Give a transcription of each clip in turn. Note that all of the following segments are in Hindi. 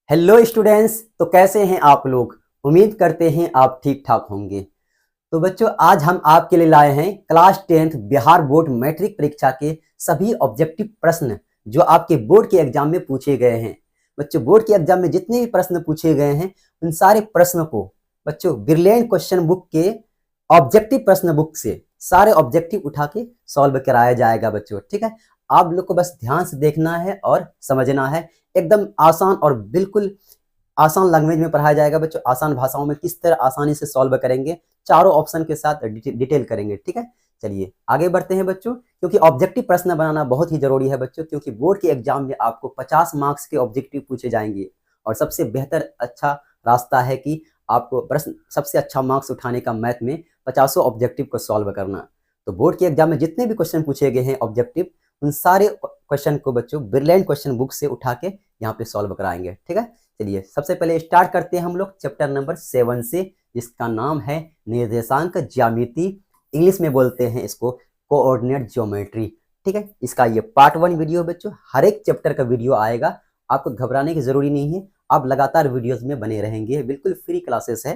हेलो स्टूडेंट्स, तो कैसे हैं आप लोग। उम्मीद करते हैं आप ठीक ठाक होंगे। तो बच्चों, आज हम आपके लिए लाए हैं class 10th Bihar board matric परीक्षा के सभी ऑब्जेक्टिव प्रश्न जो आपके बोर्ड के एग्जाम में पूछे गए हैं। बच्चों, बोर्ड के एग्जाम में जितने भी प्रश्न पूछे गए हैं उन सारे प्रश्न को बच्चों ब्रिलियंट क्वेश्चन बुक के ऑब्जेक्टिव प्रश्न बुक से सारे ऑब्जेक्टिव उठा के सॉल्व कराया जाएगा बच्चों। ठीक है, आप लोग को बस ध्यान से देखना है और समझना है। एकदम आसान और बिल्कुल आसान लैंग्वेज में पढ़ाया जाएगा बच्चों। आसान भाषाओं में किस तरह आसानी से सॉल्व करेंगे, चारों ऑप्शन के साथ डिटेल करेंगे। ठीक है, चलिए आगे बढ़ते हैं बच्चों, क्योंकि ऑब्जेक्टिव प्रश्न बनाना बहुत ही जरूरी है बच्चों, क्योंकि बोर्ड के एग्जाम में आपको 50 मार्क्स के ऑब्जेक्टिव पूछे जाएंगे और सबसे बेहतर अच्छा रास्ता है कि आपको प्रश्न सबसे अच्छा मार्क्स उठाने का मैथ में 50 ऑब्जेक्टिव को सॉल्व करना। तो बोर्ड के एग्जाम में जितने भी क्वेश्चन पूछे गए हैं ऑब्जेक्टिव, उन सारे क्वेश्चन को बच्चों ब्रिलियंट क्वेश्चन बुक से उठा के यहाँ पे सॉल्व कराएंगे। ठीक है, चलिए सबसे पहले स्टार्ट करते हैं हम लोग चैप्टर नंबर 7 से, जिसका नाम है निर्देशांक ज्यामिति। इंग्लिश में बोलते हैं इसको कोऑर्डिनेट ज्योमेट्री। ठीक है, इसका ये पार्ट 1 वीडियो बच्चों। हर एक चैप्टर का वीडियो आएगा, आपको घबराने की जरूरी नहीं है। आप लगातार वीडियोस में बने रहेंगे, बिल्कुल फ्री क्लासेस है।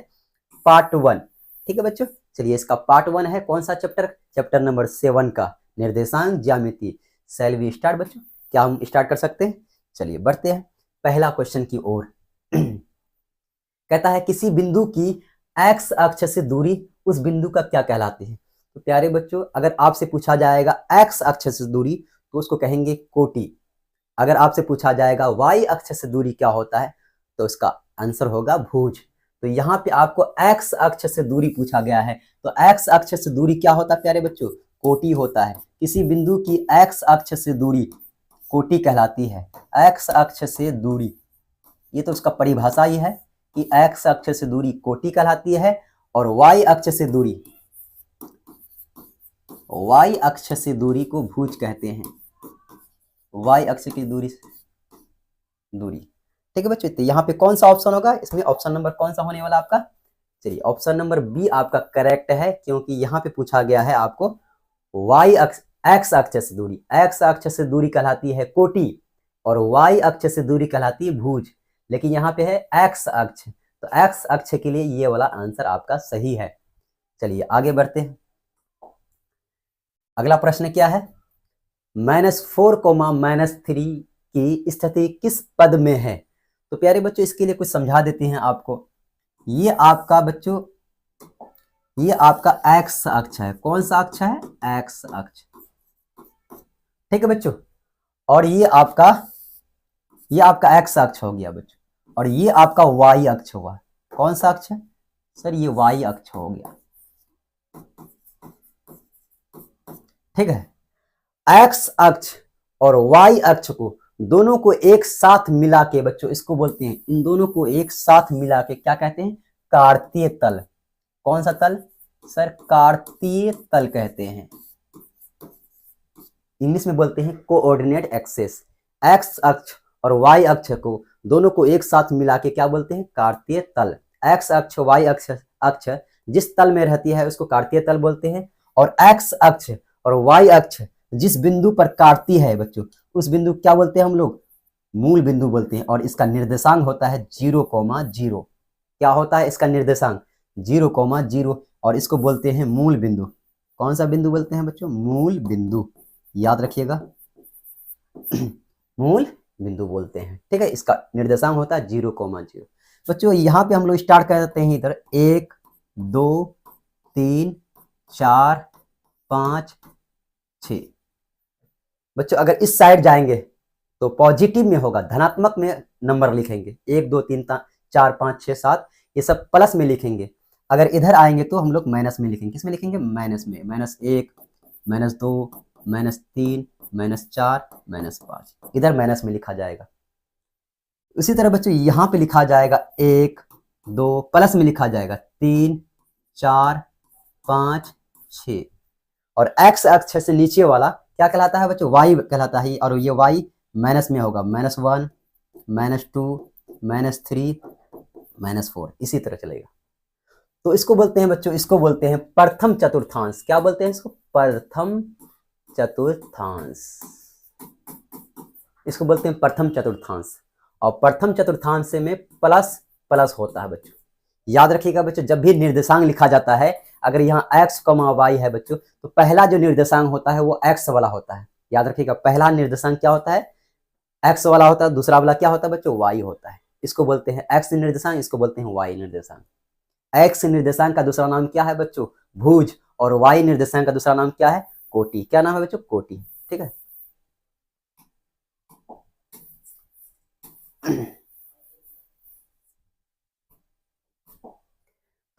पार्ट 1, ठीक है बच्चों। चलिए, इसका पार्ट 1 है कौन सा चैप्टर, चैप्टर नंबर 7 का निर्देशांक ज्यामिति। शैल वी स्टार्ट बच्चों, क्या हम स्टार्ट कर सकते हैं? चलिए बढ़ते हैं पहला क्वेश्चन की ओर। कहता है किसी बिंदु की एक्स अक्ष से दूरी उस बिंदु का क्या कहलाती है। तो प्यारे बच्चों, अगर आपसे पूछा जाएगा एक्स अक्ष से दूरी तो उसको कहेंगे कोटि। अगर आपसे पूछा जाएगा वाई अक्ष से दूरी क्या होता है तो उसका आंसर होगा भुज। तो यहाँ पे आपको एक्स अक्ष से दूरी पूछा गया है, तो एक्स अक्ष से दूरी क्या होता है प्यारे बच्चों? कोटि होता है। किसी बिंदु की एक्स अक्ष से दूरी कोटि कहलाती है। एक्स अक्ष से दूरी, ये तो उसका परिभाषा ही है कि एक्स अक्ष से दूरी कोटि कहलाती है, और वाई अक्ष से दूरी, वाई अक्ष से दूरी को भुज कहते हैं। वाई अक्ष की दूरी ठीक है बच्चों। तो यहाँ पे कौन सा ऑप्शन होगा इसमें? ऑप्शन नंबर कौन सा होने वाला आपका? चलिए, ऑप्शन नंबर बी आपका करेक्ट है, क्योंकि यहाँ पे पूछा गया है आपको वाई अक्ष, एक्स अक्ष से दूरी, एक्स अक्ष से दूरी कहलाती है कोटि और वाई अक्ष से दूरी कहलाती है भुज। लेकिन यहाँ पे है एक्स अक्ष, तो एक्स अक्ष के लिए ये वाला आंसर आपका सही है। चलिए आगे बढ़ते हैं। अगला प्रश्न क्या है? -4, -3 की स्थिति किस पद में है? तो प्यारे बच्चों, इसके लिए कुछ समझा देते हैं आपको। ये आपका बच्चों, ये आपका एक्स अक्ष है। कौन सा अक्ष है? एक्स अक्ष। ठीक है बच्चों, और ये आपका एक्स अक्ष हो गया बच्चों, और ये आपका वाई अक्ष हुआ। कौन सा अक्ष है सर? ये वाई अक्ष हो गया। ठीक है, एक्स अक्ष और वाई अक्ष को दोनों को एक साथ मिला के बच्चों, इसको बोलते हैं, इन दोनों को एक साथ मिला के क्या कहते हैं? कार्तीय तल। कौन सा तल सर? कार्तीय तल कहते हैं। इंग्लिश में बोलते हैं कोऑर्डिनेट एक्सेस। एक्स अक्ष और वाई अक्ष को दोनों को एक साथ मिला के क्या बोलते हैं? कार्तीय तल। एक्स अक्ष वाई अक्ष जिस तल में रहती है उसको कार्तीय तल बोलते हैं, और एक्स अक्ष और वाई अक्ष जिस बिंदु पर काटती है बच्चों, उस बिंदु क्या बोलते हैं हम लोग? मूल बिंदु बोलते हैं। और इसका निर्देशांक होता है 0,0। क्या होता है इसका निर्देशांक? 0,0, और इसको बोलते हैं मूल बिंदु। कौन सा बिंदु बोलते हैं बच्चों? मूल बिंदु, याद रखिएगा। मूल बिंदु बोलते हैं। ठीक है, इसका निर्देशांक होता है 0,0। बच्चों यहाँ पे हम लोग स्टार्ट करते हैं इधर 1 2 3 4 5 6। बच्चों अगर इस साइड जाएंगे तो पॉजिटिव में होगा, धनात्मक में नंबर लिखेंगे। 1 2 3 4 5 6 7, ये सब प्लस में लिखेंगे। अगर इधर आएंगे तो हम लोग माइनस में लिखेंगे। किस में लिखेंगे? माइनस में। -1 -2 -3 -4 -5, इधर माइनस में लिखा जाएगा। उसी तरह बच्चों यहाँ पे लिखा जाएगा 1 2, प्लस में लिखा जाएगा 3 4 5 6, और एक्स अक्ष से नीचे वाला क्या कहलाता है बच्चों? वाई कहलाता है, और ये वाई माइनस में होगा। -1 -2 -3 -4, इसी तरह चलेगा। तो इसको बोलते हैं बच्चों, इसको बोलते हैं प्रथम चतुर्थांश। क्या बोलते हैं इसको? प्रथम चतुर्थांश। इसको बोलते हैं प्रथम चतुर्थांश। और प्रथम चतुर्थांश में प्लस प्लस होता है बच्चों। याद रखिएगा बच्चों, जब भी निर्देशांक लिखा जाता है, अगर यहाँ x, y है बच्चों, तो पहला जो निर्देशांक होता है वो x वाला होता है। याद रखिएगा, पहला निर्देशांक क्या होता है? x वाला होता है। दूसरा वाला क्या होता है बच्चों? y होता है। इसको बोलते हैं x निर्देशांक, इसको बोलते हैं y निर्देशांक। x निर्देशांक का दूसरा नाम क्या है बच्चों? भुज। और y निर्देशांक का दूसरा नाम क्या है? कोटि। क्या नाम है बच्चों? कोटि। ठीक है।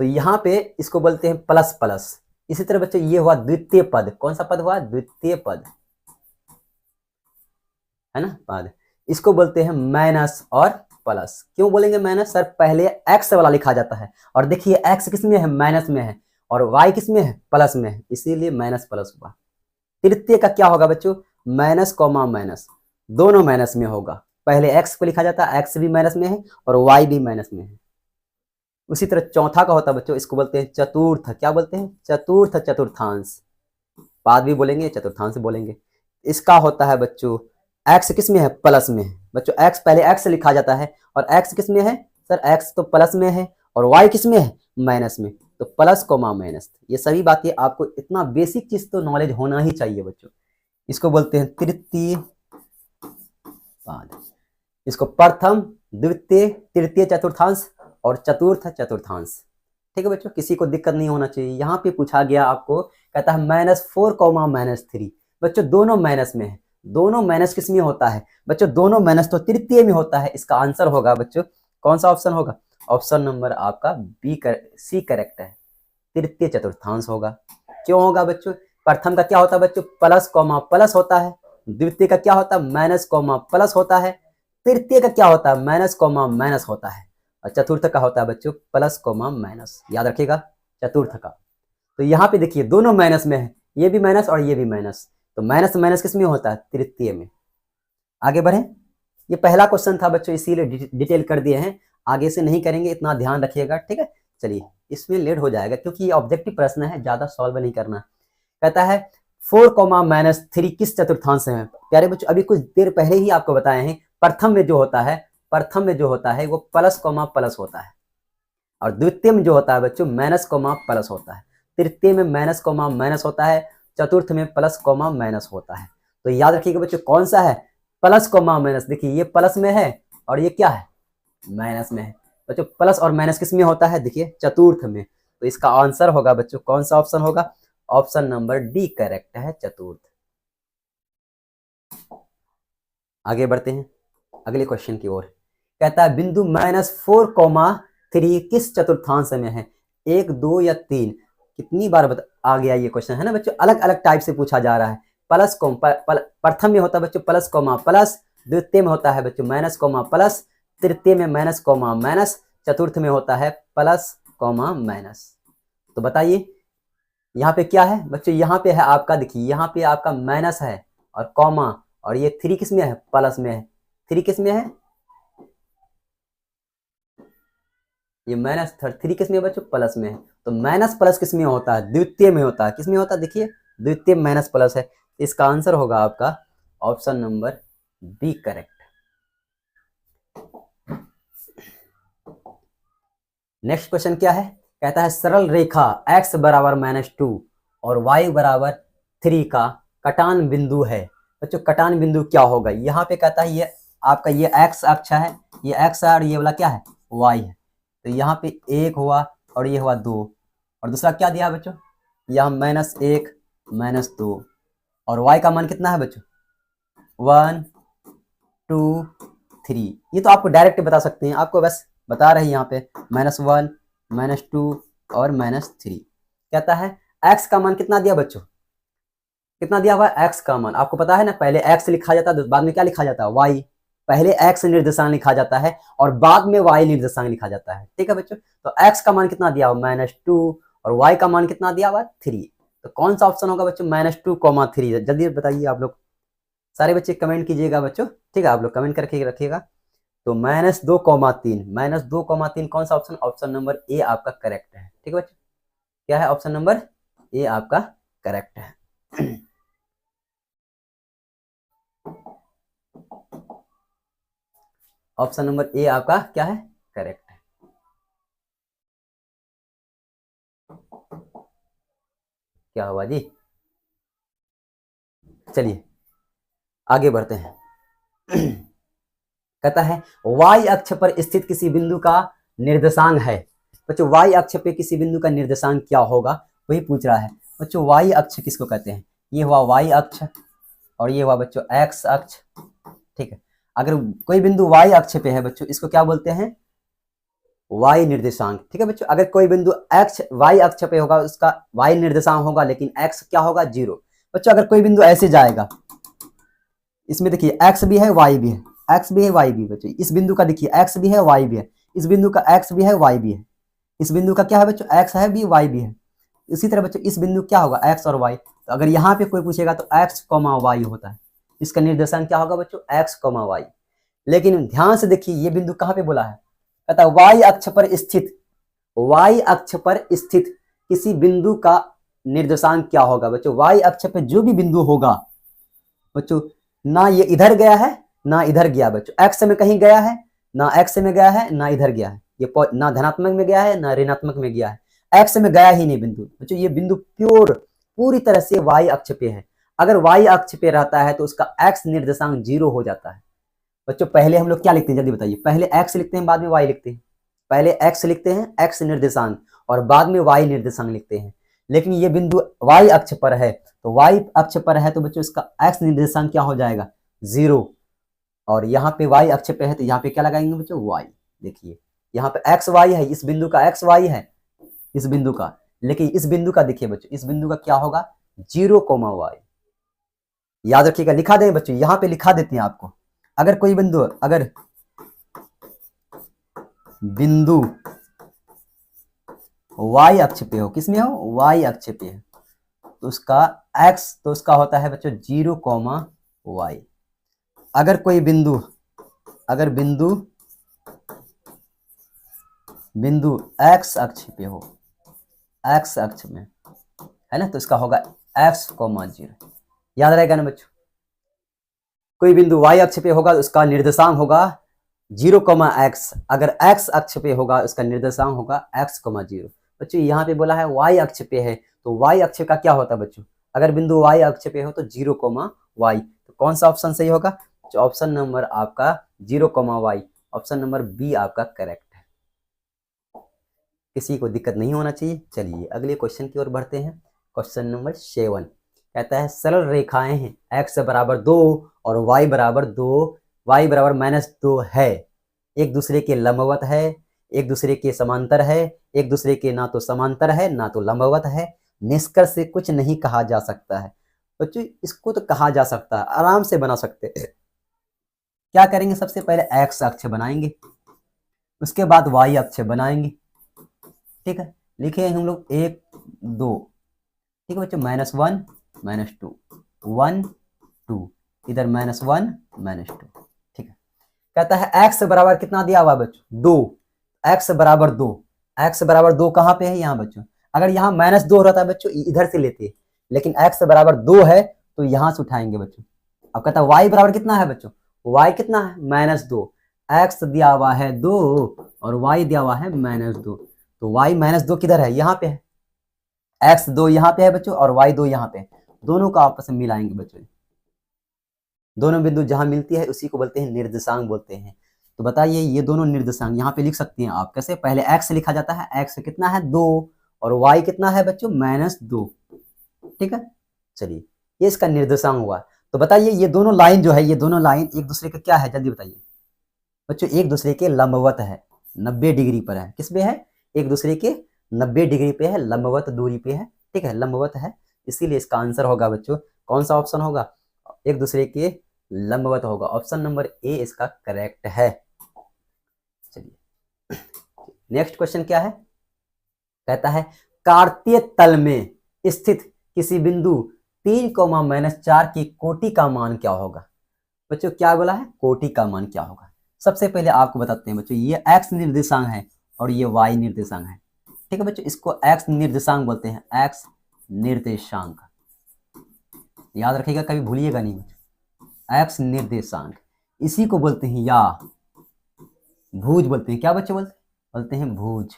तो यहाँ पे इसको बोलते हैं प्लस प्लस। इसी तरह बच्चों ये हुआ द्वितीय पद। कौन सा पद हुआ? द्वितीय पद, है ना, पद। इसको बोलते हैं माइनस और प्लस। क्यों बोलेंगे माइनस? सर पहले x वाला लिखा जाता है, और देखिए x किस में है? माइनस में है, और y किस में है? प्लस में है, इसीलिए माइनस प्लस हुआ। तृतीय का क्या होगा बच्चों? माइनस कॉमा माइनस, दोनों माइनस में होगा। पहले x को लिखा जाता है, x भी माइनस में है और y भी माइनस में है। उसी तरह चौथा का होता है बच्चों, इसको बोलते हैं चतुर्थ। क्या बोलते हैं? चतुर्थ, चतुर्थांश। बाद भी बोलेंगे, चतुर्थांश बोलेंगे। इसका होता है बच्चों, x किस में है? प्लस में है बच्चों। x पहले x लिखा जाता है, और x किस में है? सर x तो प्लस में है, और y किस में है? माइनस में। तो प्लस कोमा माइनस। ये सभी बातें आपको, इतना बेसिक चीज तो नॉलेज होना ही चाहिए बच्चों। इसको बोलते हैं तृतीय पाद। इसको प्रथम, द्वितीय, तृतीय चतुर्थांश और चतुर्थ चतुर्थांश। ठीक है बच्चों, किसी को दिक्कत नहीं होना चाहिए। यहाँ पे पूछा गया आपको, कहता है -4, -3। बच्चों दोनों माइनस में है। दोनों माइनस किस में होता है बच्चों? दोनों माइनस तो तृतीय में होता है। इसका आंसर होगा बच्चों, कौन सा ऑप्शन होगा? ऑप्शन नंबर आपका सी करेक्ट है, तृतीय चतुर्थांश होगा। क्यों होगा बच्चों? प्रथम का क्या होता है बच्चों? प्लस कॉमा प्लस होता है। द्वितीय का क्या होता है? माइनस कॉमा प्लस होता है। तृतीय का क्या होता है? माइनस कॉमा माइनस होता है। और चतुर्थ का होता है बच्चों प्लस कॉमा माइनस। याद रखिएगा, चतुर्थ का। तो यहाँ पे देखिए दोनों माइनस में है, ये भी माइनस और ये भी माइनस। तो माइनस माइनस किस में होता है? तृतीय में। आगे बढ़े। ये पहला क्वेश्चन था बच्चों, इसीलिए डिटेल कर दिए हैं। आगे से नहीं करेंगे, इतना ध्यान रखिएगा। ठीक है, चलिए इसमें लेट हो जाएगा क्योंकि ये ऑब्जेक्टिव प्रश्न है, ज्यादा सॉल्व नहीं करना। कहता है 4, -3 किस चतुर्थांश में? प्यारे बच्चों, अभी कुछ देर पहले ही आपको बताए हैं, प्रथम में जो होता है वो प्लस कॉमा प्लस होता है, और द्वितीय में जो होता है बच्चों माइनस कॉमा प्लस होता है। तृतीय में माइनस कॉमा माइनस होता है। चतुर्थ में प्लस कॉमा माइनस होता है। तो याद रखिएगा बच्चों, कौन सा है? Plus comma minus. देखिए ये प्लस में है और ये क्या है? माइनस में है। बच्चों प्लस और माइनस किस में होता है? देखिए चतुर्थ में। तो इसका आंसर होगा बच्चों, कौन सा ऑप्शन होगा? ऑप्शन नंबर डी करेक्ट है, चतुर्थ। आगे बढ़ते हैं अगले क्वेश्चन की ओर। कहता है बिंदु -4, 3 किस चतुर्थांश में है? 1, 2 या 3? कितनी बार आ गया ये क्वेश्चन, है ना बच्चों? अलग अलग टाइप से पूछा जा रहा है। प्लस कॉम प्रथम में होता है बच्चों प्लस कॉमा प्लस, द्वितीय में होता है बच्चों माइनस कॉमा प्लस, तृतीय में माइनस कॉमा माइनस, चतुर्थ में होता है प्लस कॉमा माइनस। तो बताइए यहाँ पे क्या है बच्चों? यहाँ पे है आपका, देखिए यहाँ पे आपका माइनस है और कॉमा, और ये 3 किस में है? प्लस में है। 3 किस में है? ये -3 किस में है बच्चों? प्लस में है। तो माइनस प्लस किस में होता है? द्वितीय में होता है। किस में होता है? देखिए द्वितीय माइनस प्लस है। इसका आंसर होगा आपका option number B correct. Next question क्या है? कहता है सरल रेखा x बराबर -2 और y बराबर 3 का कटान बिंदु है। बच्चों कटान बिंदु क्या होगा? यहाँ पे कहता है ये आपका ये x अक्ष है, ये x है, और ये वाला क्या है? y है। तो यहाँ पे 1 हुआ और ये हुआ 2, और दूसरा क्या दिया बच्चों? यहाँ -1, -2, और y का मान कितना है बच्चों? 1, 2, 3। ये तो आपको डायरेक्ट बता सकते हैं, आपको बस बता रहे हैं यहाँ पे -1, -2 और -3। कहता है x का मान कितना दिया बच्चों? कितना दिया हुआ है? x का मान आपको पता है ना, पहले x लिखा जाता है, बाद में क्या लिखा जाता है? y। पहले x निर्देशांक लिखा जाता है और बाद में y निर्देशांक लिखा जाता है। ठीक है बच्चों, तो x का मान कितना दिया हुआ? -2, और y का मान कितना दिया हुआ? 3। तो कौन सा ऑप्शन होगा बच्चों? -2, 3। जल्दी बताइए आप लोग, सारे बच्चे कमेंट कीजिएगा बच्चों। ठीक है, आप लोग कमेंट करके रखिएगा। तो -2, 3 कौन सा ऑप्शन? ऑप्शन नंबर ए आपका करेक्ट है। ठीक है बच्चों, क्या है? ऑप्शन नंबर ए आपका करेक्ट है। ऑप्शन नंबर ए आपका क्या है, करेक्ट है। क्या हुआ जी, चलिए आगे बढ़ते हैं। कहता है y अक्ष पर स्थित किसी बिंदु का निर्देशांक है। बच्चों y अक्ष पे किसी बिंदु का निर्देशांक क्या होगा, वही पूछ रहा है। बच्चों y अक्ष किसको कहते हैं, ये हुआ y अक्ष और ये हुआ बच्चों x अक्ष, ठीक है। अगर कोई बिंदु y अक्ष पे है बच्चों, इसको क्या बोलते हैं, y निर्देशांक, ठीक है बच्चों। अगर कोई बिंदु x y अक्ष पे होगा, उसका y निर्देशांक होगा, लेकिन x क्या होगा, 0। बच्चों अगर कोई बिंदु ऐसे जाएगा, इसमें देखिए x भी है y भी है, x भी है y भी है बच्चों। इस बिंदु का देखिए x भी है y भी है, इस बिंदु का x भी है y भी है, इस बिंदु का क्या है बच्चों, x है भी y भी है। इसी तरह बच्चों इस बिंदु क्या होगा, x और y। तो अगर यहाँ पे कोई पूछेगा तो x, y होता है, इसका निर्देशांक क्या होगा बच्चों, x, y। लेकिन ध्यान से देखिए ये बिंदु कहाँ पे बोला है, कहता है y अक्ष पर स्थित, y अक्ष पर स्थित किसी बिंदु का निर्देशांक क्या होगा बच्चों। y अक्ष पे जो भी बिंदु होगा बच्चों, ना ये इधर गया है ना इधर गया बच्चों, x में कहीं गया है ना x में गया है ना इधर गया है, ये ना धनात्मक में गया है ना ऋणात्मक में गया है, x में गया ही नहीं बिंदु बच्चों। ये बिंदु प्योर पूरी तरह से y अक्ष पे है। अगर y अक्ष पे रहता है तो उसका x निर्देशांक 0 हो जाता है बच्चों। पहले हम लोग क्या लिखते हैं जल्दी बताइए, पहले x लिखते हैं बाद में y लिखते हैं, पहले x लिखते हैं x निर्देशांक और बाद में y निर्देशांक लिखते हैं। लेकिन ये बिंदु y अक्ष पर है, तो y अक्ष पर है तो बच्चों इसका x निर्देशांक क्या हो जाएगा, 0। और यहाँ पे y अक्ष पे है तो यहाँ पे क्या लगाएंगे बच्चों, y। देखिए यहाँ पे x y है, इस बिंदु का x y है इस बिंदु का, लेकिन इस बिंदु का देखिए बच्चों, इस बिंदु का क्या होगा, 0, y। याद रखिएगा, लिखा दें बच्चों, यहाँ पे लिखा देते हैं आपको। अगर कोई बिंदु, अगर बिंदु y अक्ष पे हो, किसमें हो, y अक्ष पे है, तो उसका x तो उसका होता है बच्चों 0, y। अगर कोई बिंदु, अगर बिंदु x अक्ष पे हो, x अक्ष में है ना, तो इसका होगा x, 0। याद रहेगा ना बच्चों। कोई बिंदु y अक्ष पे होगा उसका निर्देशांक होगा 0, x। अगर x अक्ष पे होगा उसका निर्देशांक होगा x, 0। बच्चों यहाँ पे बोला है y अक्ष पे है, तो y अक्ष का क्या होता है बच्चों, अगर बिंदु y अक्ष पे हो तो 0, y। तो कौन सा ऑप्शन सही होगा, ऑप्शन नंबर आपका 0, y, ऑप्शन नंबर बी आपका करेक्ट है। किसी को दिक्कत नहीं होना चाहिए। चलिए अगले क्वेश्चन की ओर बढ़ते हैं। क्वेश्चन नंबर 7 कहता है सरल रेखाएं हैं, x बराबर 2 और y बराबर 2, y बराबर -2 है, एक दूसरे के लंबवत है, एक दूसरे के समांतर है, एक दूसरे के ना तो समांतर है ना तो लंबवत है, निष्कर्ष से कुछ नहीं कहा जा सकता है। बच्चों इसको तो कहा जा सकता है, आराम से बना सकते हैं। क्या करेंगे, सबसे पहले x अक्ष बनाएंगे, उसके बाद y अक्ष बनाएंगे, ठीक है। लिखे हम लोग 1, 2, ठीक है बच्चों, -1, -2, 1, 2, इधर -1, -2, ठीक है। कहता है x बराबर कितना दिया हुआ बच्चों, 2, x बराबर 2, x बराबर 2 कहाँ पे है, यहाँ बच्चों। अगर यहाँ -2 रहता है बच्चों, इधर से लेते, लेकिन x बराबर 2 है तो यहाँ से उठाएंगे बच्चों। अब कहता है y बराबर कितना है बच्चों, y कितना है, -2, x दिया हुआ है 2 और y दिया हुआ है -2, तो y -2 किधर है, यहाँ पे है, x 2 यहाँ पे है बच्चों और y 2 यहाँ पे है। दोनों को आपस में मिलाएंगे बच्चों, दोनों बिंदु जहां मिलती है उसी को बोलते हैं निर्देशांक बोलते हैं। तो बताइए ये दोनों निर्देशांक यहाँ पे लिख सकते हैं आप कैसे, पहले x लिखा जाता है, x कितना है 2 और y कितना है बच्चों -2, ठीक है। चलिए ये इसका निर्देशांक हुआ। तो बताइए ये दोनों लाइन जो है, ये दोनों लाइन एक दूसरे का क्या है, जल्दी बताइए बच्चों, एक दूसरे के लंबवत है, 90 डिग्री पर है। किस पे है, एक दूसरे के 90 डिग्री पे है, लंबवत दूरी पे है, ठीक है, लंबवत है। इसीलिए इसका आंसर होगा बच्चों, कौन सा ऑप्शन होगा, एक दूसरे के लंबवत होगा, ऑप्शन नंबर ए इसका करेक्ट है। चलिए नेक्स्ट क्वेश्चन क्या है, कहता है कार्तीय तल में स्थित किसी बिंदु 3, -4 की कोटि का मान क्या होगा। बच्चों क्या बोला है, कोटि का मान क्या होगा। सबसे पहले आपको बताते हैं बच्चों, ये x निर्देशांक है और ये y निर्देशांक है, ठीक है बच्चों। इसको x निर्देशांक बोलते हैं, x निर्देशांक, याद रखिएगा कभी भूलिएगा नहीं बच्चों, x निर्देशांक इसी को बोलते हैं, या भुज बोलते हैं। क्या बच्चे बोलते हैं भुज,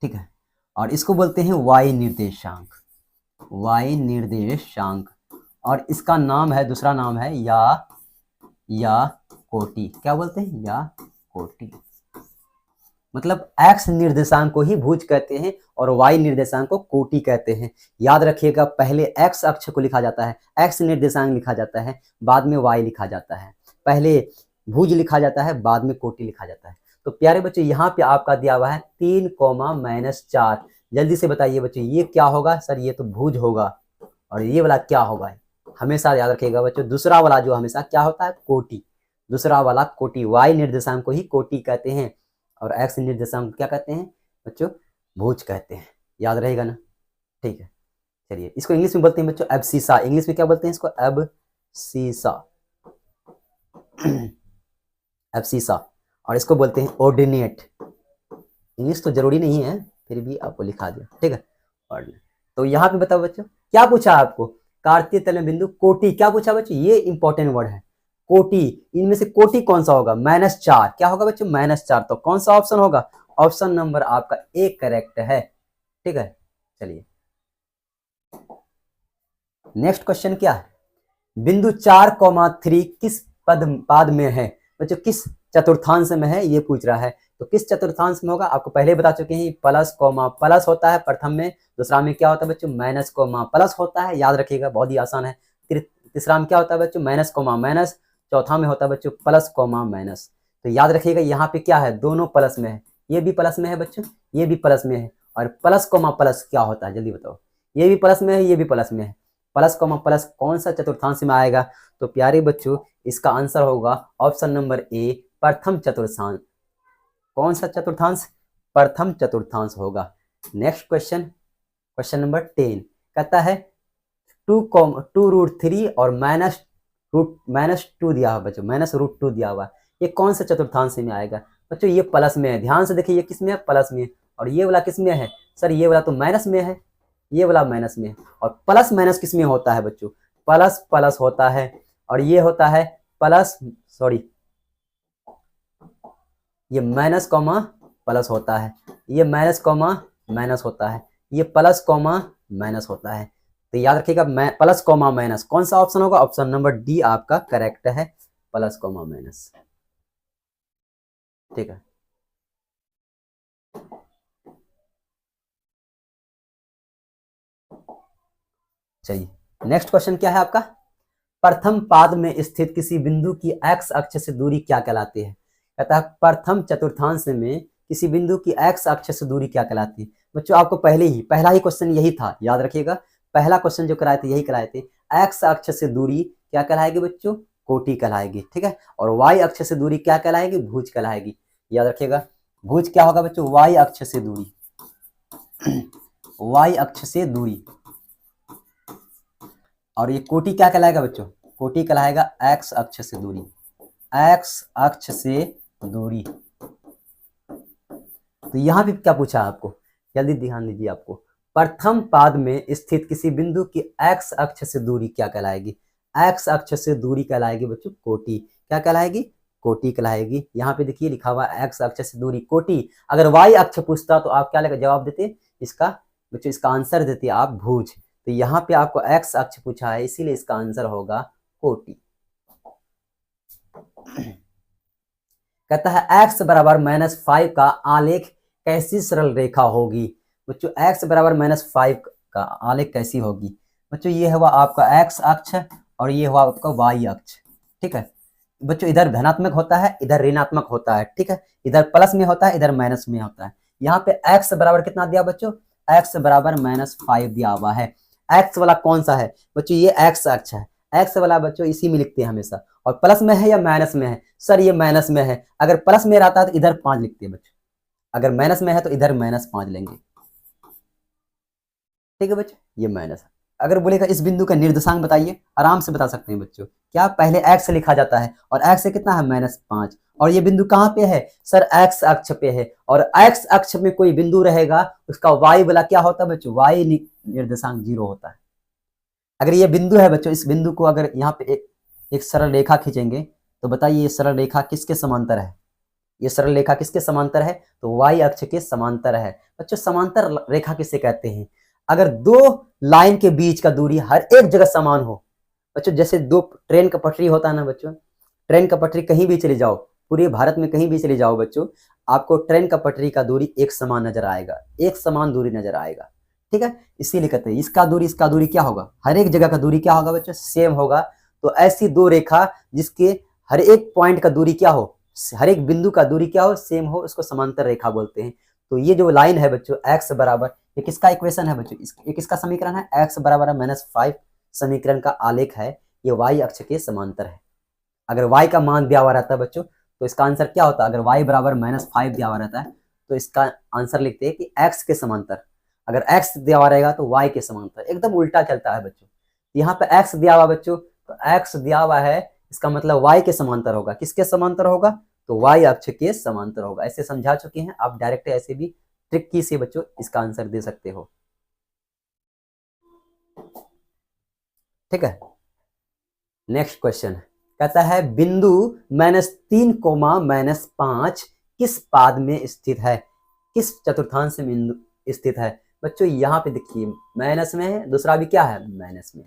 ठीक है। और इसको बोलते हैं वाई निर्देशांक, वाई निर्देशांक। और इसका नाम है, दूसरा नाम है या कोटि। क्या बोलते हैं? या कोटि। मतलब एक्स निर्देशांक को ही भुज कहते हैं और वाई निर्देशांक को कोटि कहते हैं। याद रखिएगा, पहले एक्स अक्ष को लिखा जाता है, एक्स निर्देशांक लिखा जाता है, बाद में वाई लिखा जाता है। पहले भुज लिखा जाता है, बाद में कोटि लिखा जाता है। तो प्यारे बच्चों, यहाँ पे आपका दिया हुआ है 3, जल्दी से बताइए बच्चों, ये क्या होगा? सर ये तो भुज होगा। और ये वाला क्या होगा? हमेशा याद रखिएगा बच्चों, दूसरा वाला जो हमेशा क्या होता है? कोटि। दूसरा वाला कोटि। वाई निर्देशांक को ही कोटि कहते हैं और एक्स निर्देशांक क्या कहते हैं बच्चों? भुज कहते हैं। याद रहेगा ना? ठीक है, चलिए इसको इंग्लिश में बोलते हैं बच्चों एब्सिसा। इंग्लिश में क्या बोलते हैं इसको? Abscissa, abscissa. और इसको बोलते हैं ऑर्डिनेट। इंग्लिश तो जरूरी नहीं है, फिर भी आपको लिखा दिया, ठीक है, ऑर्डिनेट। तो यहाँ पे बताओ बच्चों, क्या पूछा आपको? कार्तीय तल बिंदु कोटि। क्या पूछा बच्चों? ये इंपॉर्टेंट वर्ड है, कोटि। इनमें से कोटि कौन सा होगा? -4। क्या होगा बच्चों? -4। तो कौन सा ऑप्शन होगा? ऑप्शन नंबर आपका ए करेक्ट है, ठीक है। चलिए नेक्स्ट क्वेश्चन क्या है? बिंदु 4,3 किस पाद में है बच्चों? किस चतुर्थांश में है ये पूछ रहा है। तो किस चतुर्थांश में होगा? आपको पहले बता चुके हैं, प्लस कॉमा प्लस होता है प्रथम में, दूसरा में क्या होता है बच्चों? माइनस कॉमा प्लस होता है। याद रखिएगा, बहुत ही आसान है। तीसरा में क्या होता है बच्चों? Minus comma minus. चौथा में होता है बच्चों प्लस कॉमा माइनस। तो याद रखिएगा, यहाँ पे क्या है? दोनों प्लस में है। ये भी प्लस में है बच्चों, ये भी प्लस में है। और प्लस कॉमा प्लस क्या होता है? जल्दी बताओ। ये भी प्लस में है, ये भी प्लस में है। प्लस कॉमा प्लस कौन सा चतुर्थांश में आएगा? तो प्यारे बच्चों, इसका आंसर होगा ऑप्शन नंबर ए, प्रथम चतुर्थांश। कौन सा चतुर्थांश? प्रथम चतुर्थांश होगा। नेक्स्ट क्वेश्चन, क्वेश्चन नंबर 10 कहता है 2√3 और -2 दिया हुआ बच्चों, -√2 दिया हुआ। ये कौन सा चतुर्थांश में आएगा बच्चों? ये प्लस में है। ध्यान से देखिए, ये किस में है? प्लस में। और ये वाला किस में है? सर ये वाला तो माइनस में है, ये वाला माइनस में है। और प्लस माइनस किस में होता है बच्चों? प्लस प्लस होता है। और ये होता है प्लस, सॉरी, ये माइनस कॉमा प्लस होता है, ये माइनस कॉमा माइनस होता है, ये प्लस कॉमा माइनस होता है। तो याद रखिएगा, प्लस कॉमा माइनस कौन सा ऑप्शन होगा? ऑप्शन नंबर डी आपका करेक्ट है, प्लस कॉमा माइनस, ठीक है। चलिए नेक्स्ट क्वेश्चन क्या है आपका? प्रथम पाद में स्थित किसी बिंदु की एक्स अक्ष से दूरी क्या कहलाती है? कहता है प्रथम चतुर्थांश में किसी बिंदु की एक्स अक्ष से दूरी क्या कहलाती है? बच्चों आपको पहला ही क्वेश्चन यही था, याद रखिएगा। पहला क्वेश्चन जो कराए थे यही कराए थे। एक्स अक्ष से दूरी क्या कहलाएगी बच्चों? कोटि कहलाएगी, ठीक है। और वाई अक्ष से दूरी क्या कहलाएगी? भुज कहलाएगी। याद रखिएगा, भुज क्या होगा बच्चों? वाई अक्ष से दूरी, वाई अक्ष से दूरी। और ये कोटि क्या कहलाएगा बच्चों? कोटि कहलाएगा एक्स अक्ष से दूरी, एक्स अक्ष से दूरी। तो यहां पे क्या पूछा आपको? जल्दी ध्यान दीजिए। आपको प्रथम पाद में स्थित किसी बिंदु की एक्स अक्ष से दूरी क्या कहलाएगी? एक्स अक्ष से दूरी कहलाएगी बच्चों कोटि। क्या कहलाएगी? कोटि कहलाएगी। यहाँ पे देखिए लिखा हुआ एक्स अक्ष से दूरी कोटि। अगर वाई अक्ष पूछता तो आप क्या जवाब देते? इसका बच्चों इसका आंसर देते आप भुज। तो यहाँ पे आपको एक्स अक्ष पूछा है, इसीलिए इसका आंसर होगा कोटि। कहता है x बराबर -5 का आलेख कैसी सरल रेखा होगी? बच्चों x बराबर -5 का आलेख कैसी होगी? बच्चों ये हुआ आपका x अक्ष और ये हुआ आपका y अक्ष, ठीक है। बच्चों इधर धनात्मक होता है, इधर ऋणात्मक होता है, ठीक है। इधर प्लस में होता है, इधर माइनस में होता है। यहाँ पे x बराबर कितना दिया बच्चों? x बराबर -5 दिया हुआ है। x वाला कौन सा है बच्चों? ये x अक्ष है। x वाला बच्चों इसी में लिखते हैं हमेशा। और प्लस में है या माइनस में है? सर ये माइनस में है। अगर प्लस में रहता है तो इधर 5 लिखते हैं बच्चों, अगर माइनस में है तो इधर -5 लेंगे, ठीक है बच्चों। ये माइनस है। अगर बोलेगा इस बिंदु का निर्देशांक बताइए, आराम से बता सकते हैं बच्चों। क्या पहले x लिखा जाता है और x से कितना है? -5। और ये बिंदु कहाँ पे है? सर x अक्ष पे है। और x अक्ष में कोई बिंदु रहेगा, उसका y वाला क्या होता है बच्चों? y निर्देशांक 0 होता है। अगर ये बिंदु है बच्चों, इस बिंदु को अगर यहाँ पे एक सरल रेखा खींचेंगे तो बताइए ये सरल रेखा किसके समांतर है? ये सरल रेखा किसके समांतर है? तो वाई अक्ष के समांतर है। बच्चों समांतर रेखा किसे कहते हैं? अगर दो लाइन के बीच का दूरी हर एक जगह समान हो। बच्चों जैसे दो ट्रेन का पटरी होता है ना बच्चों, ट्रेन का पटरी कहीं भी चले जाओ, पूरे भारत में कहीं भी चले जाओ बच्चों, आपको ट्रेन का पटरी का दूरी एक समान नजर आएगा, एक समान दूरी नजर आएगा। ठीक है, इसीलिए कहते हैं इसका दूरी क्या होगा? हर एक जगह का दूरी क्या होगा बच्चों? सेम होगा। तो ऐसी दो रेखा जिसके हर एक पॉइंट का दूरी क्या हो, हर एक बिंदु का दूरी क्या हो, सेम हो, उसको समांतर रेखा बोलते हैं। तो ये जो लाइन है बच्चों x बराबर, ये किसका इक्वेशन है बच्चों? ये किसका समीकरण है? x बराबर -5 समीकरण का आलेख है। ये y अक्ष के समांतर है। अगर y का मान दिया हुआ रहता है बच्चों तो इसका आंसर क्या होता है? अगर y बराबर -5 दिया हुआ रहता है तो इसका आंसर लिखते हैं कि x के समांतर। अगर x दिया हुआ रहेगा तो y के समांतर। एकदम उल्टा चलता है बच्चों। यहाँ पे x दिया हुआ बच्चों, तो x दिया हुआ है, इसका मतलब y के समांतर होगा। किसके समांतर होगा? तो y अक्ष के समांतर होगा। ऐसे समझा चुके हैं, आप डायरेक्ट ऐसे भी ट्रिकी से बच्चों इसका आंसर दे सकते हो। ठीक है, नेक्स्ट क्वेश्चन कहता है बिंदु -3, -5 किस पाद में स्थित है? किस चतुर्थांश में बिंदु स्थित है? बच्चों यहाँ पे देखिए माइनस में है, दूसरा भी क्या है? माइनस में।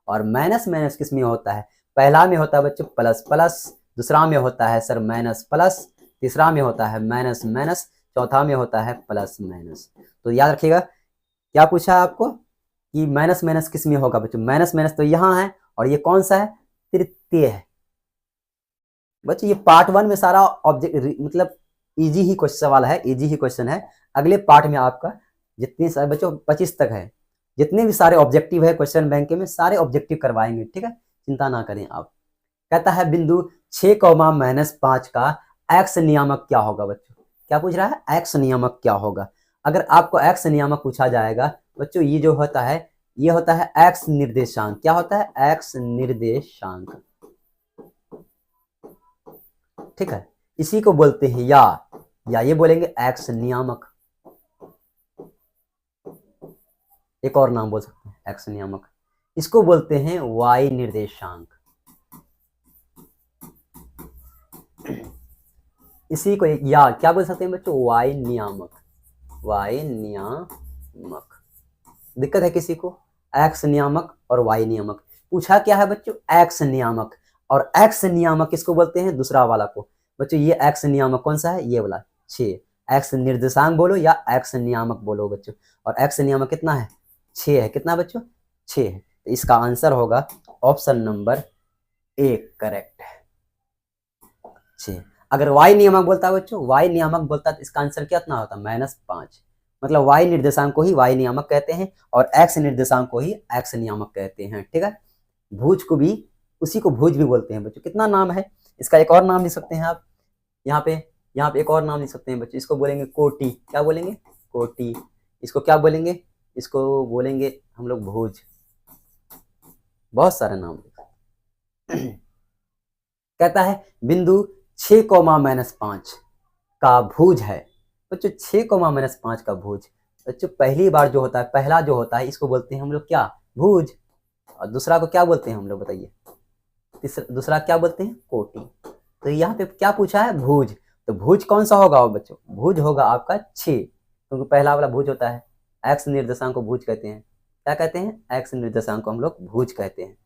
और माइनस माइनस किस में होता है? पहला में होता है बच्चों प्लस प्लस, दूसरा में होता है सर माइनस प्लस, तीसरा में होता है माइनस माइनस, चौथा में होता है प्लस माइनस। तो याद रखिएगा क्या पूछा आपको कि माइनस माइनस किस में होगा बच्चों? माइनस माइनस तो यहाँ है, और ये कौन सा है? तृतीय है। बच्चों ये पार्ट 1 में सारा ऑब्जेक्ट मतलब इजी ही क्वेश्चन सवाल है, इजी ही क्वेश्चन है। अगले पार्ट में आपका जितने सारे बच्चों 25 तक है, जितने भी सारे ऑब्जेक्टिव है क्वेश्चन बैंक में, सारे ऑब्जेक्टिव करवाएंगे। ठीक है, चिंता ना करें आप। कहता है बिंदु 6, -5 का एक्स नियामक क्या होगा? बच्चों क्या पूछ रहा है? एक्स नियामक क्या होगा? अगर आपको एक्स नियामक पूछा जाएगा बच्चों, ये जो होता है ये होता है एक्स निर्देशांक। क्या होता है? एक्स निर्देशांक। ठीक है, इसी को बोलते हैं या ये बोलेंगे एक्स नियामक। एक और नाम बोल सकते हैं एक्स नियामक, इसको बोलते हैं वाई निर्देशांक। इसी को या क्या बोल सकते हैं बच्चों? वाई नियामक। वाई नियामक। दिक्कत है किसी को? एक्स नियामक और वाई नियामक पूछा क्या है बच्चों? एक्स नियामक। और एक्स नियामक किसको बोलते हैं? दूसरा वाला को। बच्चों ये एक्स नियामक कौन सा है? ये वाला 6। एक्स निर्देशांक बोलो या एक्स नियामक बोलो बच्चों। और एक्स नियामक कितना है? 6 है। कितना बच्चों? 6 है। तो इसका आंसर होगा ऑप्शन नंबर 1 करेक्ट है, 6। अगर वाई नियामक बोलता है बच्चों, वाई नियामक बोलता है तो इसका आंसर कितना होता? -5। मतलब वाई निर्देशांक को ही वाई नियामक कहते हैं और एक्स निर्देशांक को ही एक्स नियामक कहते हैं। ठीक है, भुज को भी उसी को भुज भी बोलते हैं बच्चों। कितना नाम है इसका? एक और नाम लिख सकते हैं आप यहाँ पे एक और नाम लिख सकते हैं बच्चों। इसको बोलेंगे कोटि। क्या बोलेंगे? कोटि। इसको क्या बोलेंगे? इसको बोलेंगे हम लोग भुज। बहुत सारे नाम। कहता है बिंदु 6, -5 का भुज है। बच्चों 6, -5 का भुज बच्चों पहली बार जो होता है, पहला जो होता है इसको बोलते हैं हम लोग क्या? भुज। और दूसरा को क्या बोलते हैं हम लोग? बताइए। दूसरा क्या बोलते हैं? कोटि। तो यहाँ पे क्या पूछा है? भुज। तो भुज कौन सा होगा बच्चों? भुज होगा आपका 6, क्योंकि पहला वाला भुज होता है। एक्स निर्देशांक को भुज कहते हैं। क्या कहते हैं? एक्स निर्देशांक को हम लोग भुज कहते हैं।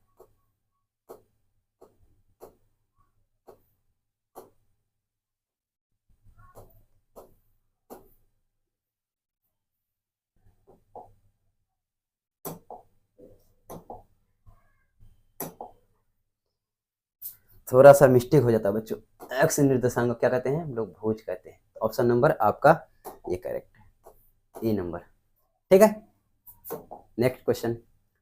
थोड़ा सा मिस्टेक हो जाता है बच्चों। एक्स निर्देशांक को क्या कहते हैं? हम लोग भुज कहते हैं। तो ऑप्शन नंबर आपका ये करेक्ट है, ए नंबर। ठीक है, नेक्स्ट क्वेश्चन।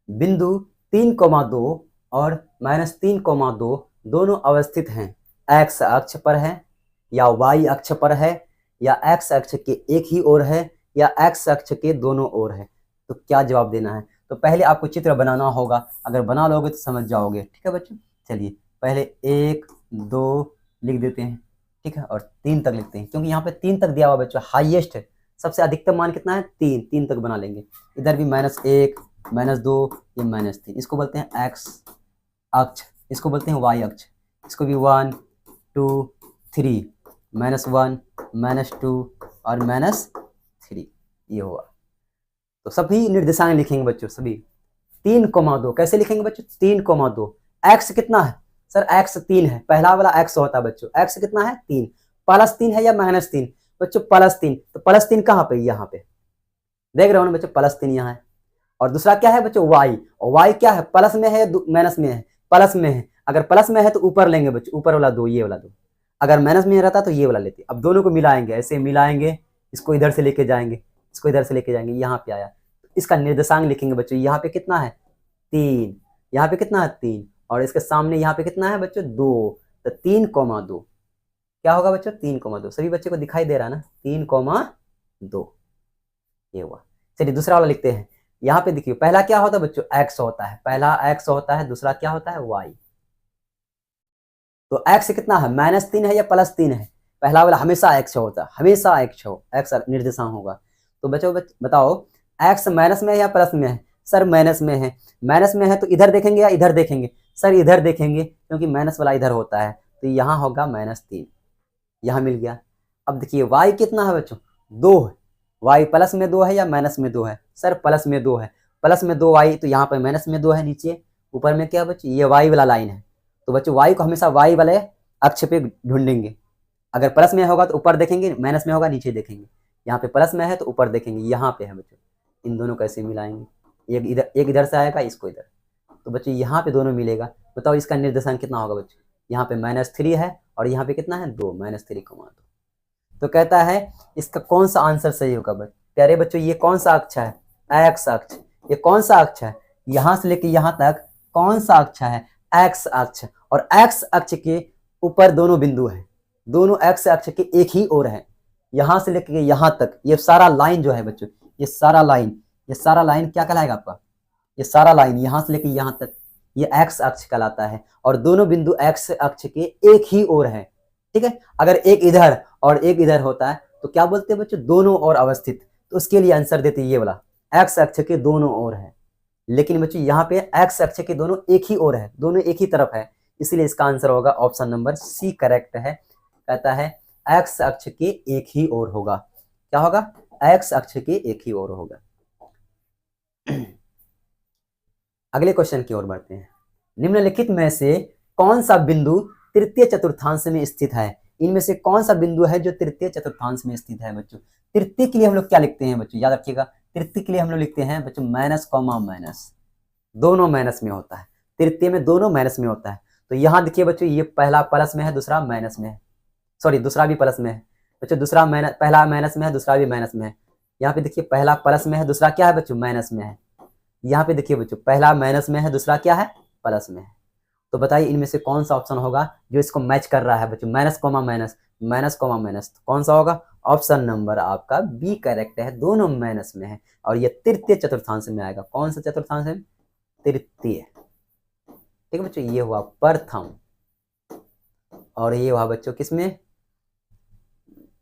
बिंदु 3,2 और -3,2 दोनों अवस्थित हैं। एक्स अक्ष पर है या वाई अक्ष पर है या एक्स अक्ष के एक ही ओर है या एक्स अक्ष के दोनों ओर है। तो क्या जवाब देना है? तो पहले आपको चित्र बनाना होगा। अगर बना लोगे तो समझ जाओगे। ठीक है बच्चों, चलिए पहले 1, 2 लिख देते हैं। ठीक है, और 3 तक लिखते हैं, क्योंकि यहाँ पे 3 तक दिया हुआ बच्चों हाईएस्ट है। सबसे अधिकतम मान कितना है? 3 तक बना लेंगे। इधर भी -1, -2, ये -3। इसको बोलते हैं एक्स अक्ष, इसको बोलते हैं वाई अक्ष। इसको भी 1, 2, 3 -1, -2 और -3, ये हुआ। तो सभी निर्देशांक लिखेंगे बच्चों, सभी 3,2 कैसे लिखेंगे बच्चों, 3,2। एक्स कितना है सर, एक्स 3 है, पहला वाला एक्स होता है बच्चों, एक्स कितना है 3, +3 है या -3 बच्चों, +3, तो +3 कहाँ पे, यहाँ पे देख रहे हो ना बच्चों, +3 यहाँ है। और दूसरा क्या है बच्चों, वाई, और वाई क्या है, प्लस में है या माइनस में है, प्लस में है, अगर प्लस में है तो ऊपर लेंगे बच्चों, ऊपर वाला 2, ये वाला 2, अगर माइनस में रहता तो ये वाला लेते। अब दोनों को मिलाएंगे, ऐसे मिलाएंगे, इसको इधर से लेके जाएंगे, इसको इधर से लेके जाएंगे, यहाँ पे आया, इसका निर्देशांक लिखेंगे बच्चों, यहाँ पे कितना है 3, यहाँ पे कितना है 3, और इसके सामने यहाँ पे कितना है बच्चों 2, तो 3,2 क्या होगा बच्चों, 3,2। सभी बच्चों को दिखाई दे रहा है ना, 3,2 ये हुआ। चलिए दूसरा वाला लिखते हैं। यहाँ पे देखिए पहला क्या होता है बच्चों, एक्स होता है, पहला एक्स होता है, दूसरा क्या होता है वाई। तो एक्स कितना है, -3 है या +3 है, पहला वाला हमेशा एक्स होता है, हमेशा एक्स निर्देशांक होगा। तो बच्चों बताओ एक्स माइनस में है या प्लस में है, सर माइनस में है, माइनस में है तो इधर देखेंगे या इधर देखेंगे, सर इधर देखेंगे क्योंकि माइनस वाला इधर होता है, तो यहाँ होगा -3, यहाँ मिल गया। अब देखिए वाई कितना है बच्चों, 2 है, वाई प्लस में 2 है या माइनस में 2 है, सर प्लस में 2 है, प्लस में 2 वाई, तो यहाँ पर माइनस में 2 है नीचे, ऊपर में क्या बच्चों, ये वाई वाला लाइन है। तो बच्चों वाई को हमेशा वाई वाले अक्ष पे ढूंढेंगे, अगर प्लस में होगा तो ऊपर देखेंगे, माइनस में होगा नीचे देखेंगे, यहाँ पे प्लस में है तो ऊपर देखेंगे, यहाँ पे है बच्चों, इन दोनों कैसे मिलाएंगे, एक इधर से आएगा, इसको इधर, तो बच्चों यहाँ पे दोनों मिलेगा। बताओ इसका निर्देशांक कितना होगा बच्चों, यहाँ पे -3 है और यहाँ पे कितना है 2, -3,2। तो कहता है इसका कौन सा आंसर सही होगा प्यारे बच्चों, ये कौन सा अक्ष है, एक्स अक्ष, ये कौन सा अक्ष है, यहाँ से लेके यहाँ तक कौन सा अक्ष है, एक्स अक्ष, और एक्स अक्ष के ऊपर दोनों बिंदु हैं, दोनों एक्स अक्ष के एक ही ओर है, यहाँ से लेके यहाँ तक ये सारा लाइन जो है बच्चों, ये सारा लाइन क्या कहलाएगा आपका, ये सारा लाइन यहाँ से लेके यहाँ तक ये एक्स अक्ष कहलाता है, और दोनों बिंदु एक्स अक्ष के एक ही ओर है, ठीक है। अगर एक इधर और एक इधर होता है तो क्या बोलते हैं बच्चों, दोनों ओर अवस्थित, तो उसके लिए आंसर देते ये वाला, एक्स अक्ष के दोनों ओर है। लेकिन बच्चों यहाँ पे एक्स अक्ष के दोनों एक ही ओर है, दोनों एक ही तरफ है, इसलिए इसका आंसर होगा ऑप्शन नंबर सी करेक्ट है। कहता है एक्स अक्ष के एक ही ओर होगा, क्या होगा, एक्स अक्ष के एक ही ओर होगा। अगले क्वेश्चन की ओर बढ़ते हैं। निम्नलिखित में से कौन सा बिंदु तृतीय चतुर्थांश में स्थित है, इनमें से कौन सा बिंदु है जो तृतीय चतुर्थांश में स्थित है बच्चों। तृतीय के लिए हम लोग क्या लिखते हैं बच्चों, याद रखिएगा, तृतीय के लिए हम लोग लिखते हैं बच्चों माइनस, दोनों माइनस में होता है, तृतीय में दोनों माइनस में होता है। तो यहाँ देखिए बच्चों, ये पहला प्लस में है, दूसरा माइनस में है, सॉरी दूसरा भी प्लस में है बच्चों, दूसरा माइनस, पहला माइनस में है, दूसरा भी माइनस में है। यहाँ पे देखिए पहला प्लस में है, दूसरा क्या है बच्चों, माइनस में है। यहाँ पे देखिए बच्चों पहला माइनस में है, दूसरा क्या है, प्लस में है। तो बताइए इनमें से कौन सा ऑप्शन होगा जो इसको मैच कर रहा है बच्चों, minus comma minus, minus comma minus, तो कौन सा होगा, ऑप्शन नंबर आपका बी करेक्ट है, दोनों माइनस में है और ये तृतीय चतुर्थांश में आएगा। कौन सा चतुर्थांश है, तृतीय, ठीक है बच्चों। ये हुआ प्रथम और ये हुआ बच्चों किसमें,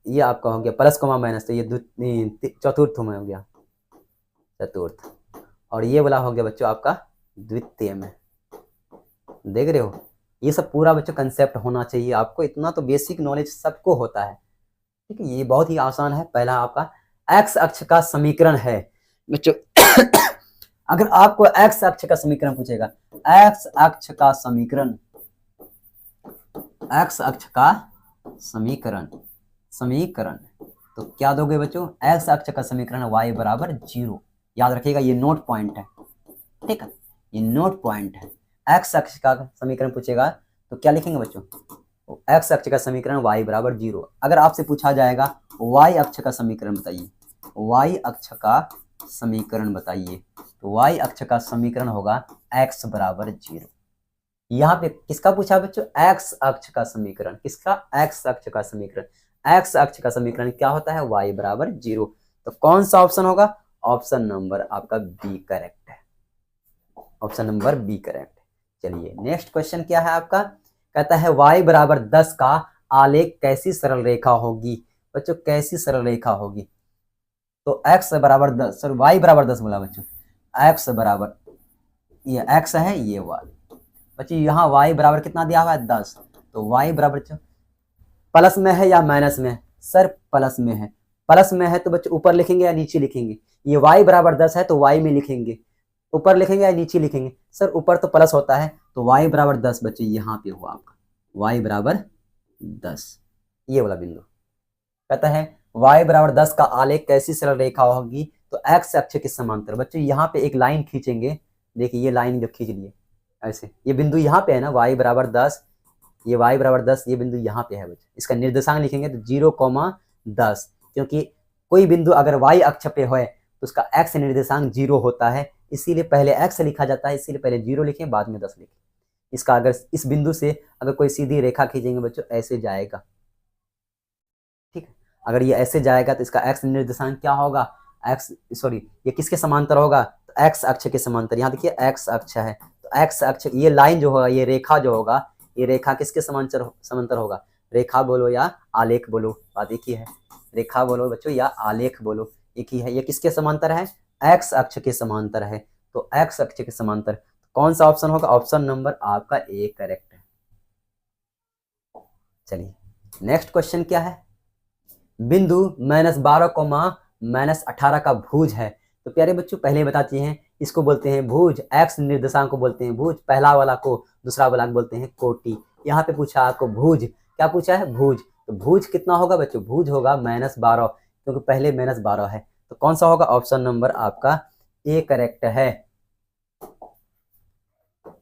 ये आपका हो गया प्लस कॉमा माइनस, तो ये चतुर्थ में हो गया, चतुर्थ, और ये वाला हो गया बच्चों आपका द्वितीय में। देख रहे हो, ये सब पूरा बच्चों कंसेप्ट होना चाहिए आपको, इतना तो बेसिक नॉलेज सबको होता है, ठीक है। ये बहुत ही आसान है। पहला आपका एक्स अक्ष का समीकरण है बच्चों। अगर आपको एक्स अक्ष का समीकरण पूछेगा, एक्स अक्ष का समीकरण, एक्स अक्ष का समीकरण तो क्या दोगे बच्चों, एक्स अक्ष का समीकरण y बराबर 0। याद रखिएगा ये नोट पॉइंट है, ठीक है, ये नोट पॉइंट है। एक्स अक्ष का समीकरण पूछेगा तो क्या लिखेंगे बच्चों, एक्स अक्ष का समीकरण y बराबर 0। अगर आपसे पूछा जाएगा y अक्ष का समीकरण बताइए, y अक्ष का समीकरण बताइए, तो y अक्ष का समीकरण होगा x बराबर 0। यहाँ पे किसका पूछा बच्चों, x अक्ष का समीकरण, किसका, x अक्ष का समीकरण, x अक्ष का समीकरण क्या होता है, y बराबर 0। तो कौन सा ऑप्शन होगा, ऑप्शन नंबर आपका बी करेक्ट है, ऑप्शन नंबर बी करेक्ट। चलिए नेक्स्ट क्वेश्चन क्या है आपका, कहता है y बराबर 10 का आलेख कैसी सरल रेखा होगी बच्चों, कैसी सरल रेखा होगी। तो x बराबर 10, सॉरी y बराबर 10 बोला बच्चों, x बराबर, ये x है ये y बच्चों, यहाँ y बराबर कितना दिया हुआ है 10, तो y बराबर प्लस में है या माइनस में है? सर प्लस में है। प्लस में है तो बच्चों ऊपर लिखेंगे या नीचे लिखेंगे? ये y बराबर 10 है तो y में लिखेंगे, ऊपर लिखेंगे या नीचे लिखेंगे? सर ऊपर तो प्लस होता है तो y बराबर 10 बच्चों यहाँ पे हुआ आपका y बराबर 10, ये वाला बिंदु। कहता है y बराबर 10 का आलेख कैसी सरल रेखा होगी? तो x अक्ष के समांतर। बच्चों यहाँ पे एक लाइन खींचेंगे, देखिए ये लाइन जब खींच लिए ऐसे, ये बिंदु यहाँ पे है ना y बराबर 10, ये y बराबर 10, ये बिंदु यहाँ पे है बच्चों। इसका निर्देशांक लिखेंगे तो 0,10, क्योंकि कोई बिंदु अगर y अक्ष पे है तो उसका x निर्देशांक 0 होता है, इसीलिए पहले x लिखा जाता है, इसीलिए पहले 0 लिखें बाद में 10 लिखें। इसका अगर इस बिंदु से अगर कोई सीधी रेखा खींचेंगे बच्चों ऐसे जाएगा, ठीक है। अगर ये ऐसे जाएगा तो इसका x निर्देशांक क्या होगा? ये किसके समांतर होगा? तो x अक्ष के समांतर। यहाँ देखिए x अक्ष है तो x अक्ष, ये लाइन जो होगा, ये रेखा जो होगा, ये रेखा किसके समांतर होगा? रेखा बोलो या आलेख बोलो, बात एक ही है। रेखा बोलो बच्चों या आलेख बोलो, एक ही है। ये किसके समांतर है? x अक्ष के समांतर है। तो x अक्ष के समांतर कौन सा ऑप्शन होगा? ऑप्शन नंबर आपका ए करेक्ट है। चलिए नेक्स्ट क्वेश्चन क्या है? बिंदु -12, -18 का भुज है। तो प्यारे बच्चों पहले बताते हैं, इसको बोलते हैं भुज, x निर्देशांक को बोलते हैं भुज, पहला वाला को, दूसरा वाला को बोलते हैं कोटि। यहाँ पे पूछा आपको भुज, क्या पूछा है? भुज। तो भुज कितना होगा बच्चों? भुज होगा -12, क्योंकि पहले -12 है। तो कौन सा होगा? ऑप्शन नंबर आपका ए करेक्ट है।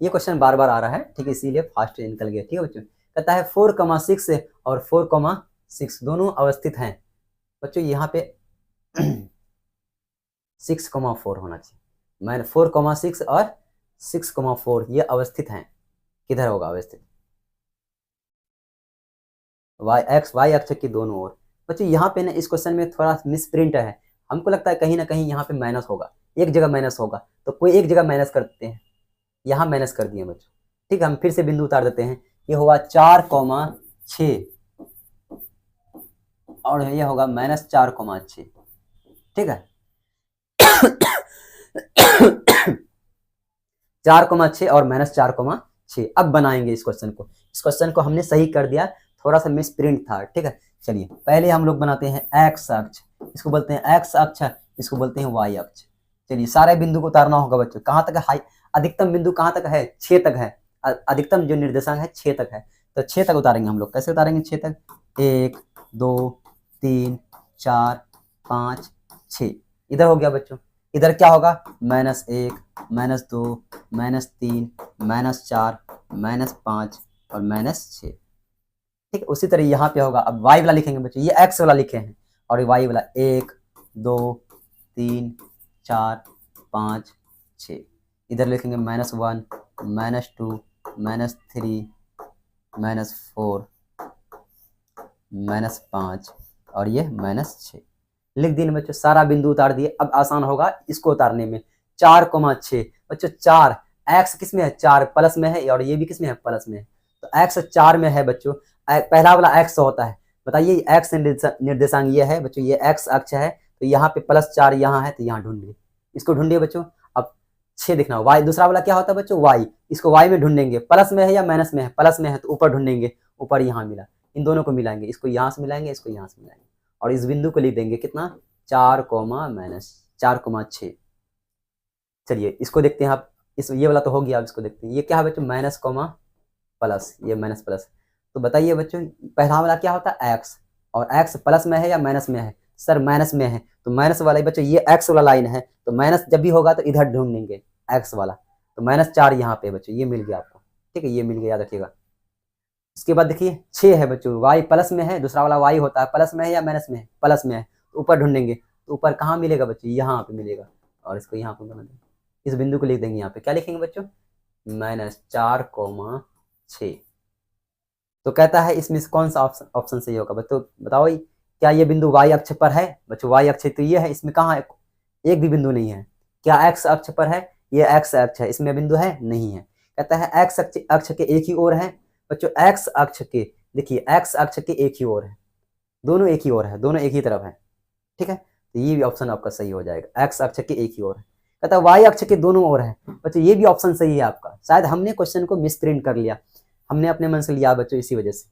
ये क्वेश्चन बार बार आ रहा है, ठीक है, इसीलिए फास्ट निकल गया, ठीक है बच्चों। कहता है 4,6 और 4,6 दोनों अवस्थित हैं बच्चों। यहाँ पे 6,4 होना चाहिए। मैंने 4,6 और 6,4 ये अवस्थित हैं। किधर होगा अवस्थित? y अक्ष की दोनों ओर। बच्चों यहाँ पे ना इस क्वेश्चन में थोड़ा मिसप्रिंट है, हमको लगता है कहीं ना कहीं यहाँ पे माइनस होगा, एक जगह माइनस होगा, तो कोई एक जगह माइनस कर देते हैं, यहाँ माइनस कर दिए बच्चों, ठीक है। हम फिर से बिंदु उतार देते हैं, ये होगा 4,6 और ये होगा -4,6, ठीक है। 4,6 और -4,6। अब बनाएंगे इस क्वेश्चन को। इस क्वेश्चन को हमने सही कर दिया, थोड़ा सा मिस प्रिंट था, ठीक है। चलिए पहले हम लोग बनाते हैं x अक्ष, इसको बोलते हैं x अक्ष, इसको बोलते हैं y अक्ष। चलिए सारे बिंदु को उतारना होगा बच्चों। कहाँ तक है? अधिकतम बिंदु कहाँ तक है? 6 तक है। अधिकतम जो निर्देशांक है 6 तक है, तो 6 तक उतारेंगे हम लोग। कैसे उतारेंगे 6 तक? 1 2 3 4 5 6। इधर हो गया बच्चों। इधर क्या होगा? -1 -2 -3 -4 -5 और -6, ठीक है। उसी तरह यहाँ पे होगा। अब y वाला लिखेंगे बच्चों, ये x वाला लिखे हैं और ये y वाला 1 2 3 4 5 6। इधर लिखेंगे -1 -2 -3 -4 -5 और ये -6 लिख दिए बच्चों। सारा बिंदु उतार दिए। अब आसान होगा इसको उतारने में। 4,6 बच्चों, 4 x किस में है? 4 प्लस में है और ये भी किस में है? प्लस में है। तो x 4 में है बच्चों। पहला वाला x होता है, बताइए x निर्देशांक ये है बच्चों, ये x अक्ष है, तो यहाँ पे +4 यहाँ है, तो यहाँ ढूंढिए, इसको ढूंढिए बच्चों। अब 6 दिखना y, दूसरा वाला क्या होता है बच्चों? y, इसको y में ढूंढेंगे, प्लस में है या माइनस में है? प्लस में है तो ऊपर ढूंढेंगे, ऊपर यहाँ मिला, इन दोनों को मिलाएंगे, इसको यहाँ से मिलाएंगे, इसको यहाँ से मिलाएंगे और इस बिंदु को लिख देंगे कितना? 4,6। चलिए इसको देखते हैं आप। ये वाला तो हो गया, अब इसको देखते हैं। ये क्या है बच्चों? माइनस प्लस, ये माइनस प्लस। तो बताइए बच्चों पहला वाला क्या होता है? x, और x प्लस में है या माइनस में है? सर माइनस में है, तो माइनस वाला बच्चों ये x वाला लाइन है, तो माइनस जब भी होगा तो इधर ढूंढेंगे x वाला। तो -4 यहाँ पे बच्चों, ये मिल गया आपको, ठीक है, ये मिल गया, याद रखिएगा। उसके बाद देखिए 6 है बच्चों, y प्लस में है, दूसरा वाला y होता है, प्लस में है या माइनस में है? प्लस में है, तो ऊपर ढूंढेंगे, तो ऊपर कहाँ मिलेगा बच्चों? यहाँ पे मिलेगा, और इसको यहाँ पे बना देंगे, इस बिंदु को लिख देंगे यहाँ पे। क्या लिखेंगे बच्चों? -4,6। तो कहता है इसमें से कौन सा ऑप्शन सही होगा बच्चों? बताओ क्या ये बिंदु y अक्ष पर है बच्चों? y अक्ष तो ये है, इसमें कहाँ है? एक भी बिंदु नहीं है। क्या x अक्ष पर है? ये x अक्ष है, इसमें बिंदु है? नहीं है। कहता है x अक्ष के एक ही ओर है बच्चों, x अक्ष के, देखिए x अक्ष के एक ही ओर है, दोनों एक ही ओर है, दोनों एक ही तरफ है, ठीक है। तो ये भी ऑप्शन आपका सही हो जाएगा, x अक्ष के एक ही ओर है। कहता है y अक्ष के दोनों ओर है बच्चों, ये भी ऑप्शन सही है आपका। शायद हमने क्वेश्चन को मिसप्रिंट कर लिया, हमने अपने मन से लिया बच्चों, इसी वजह से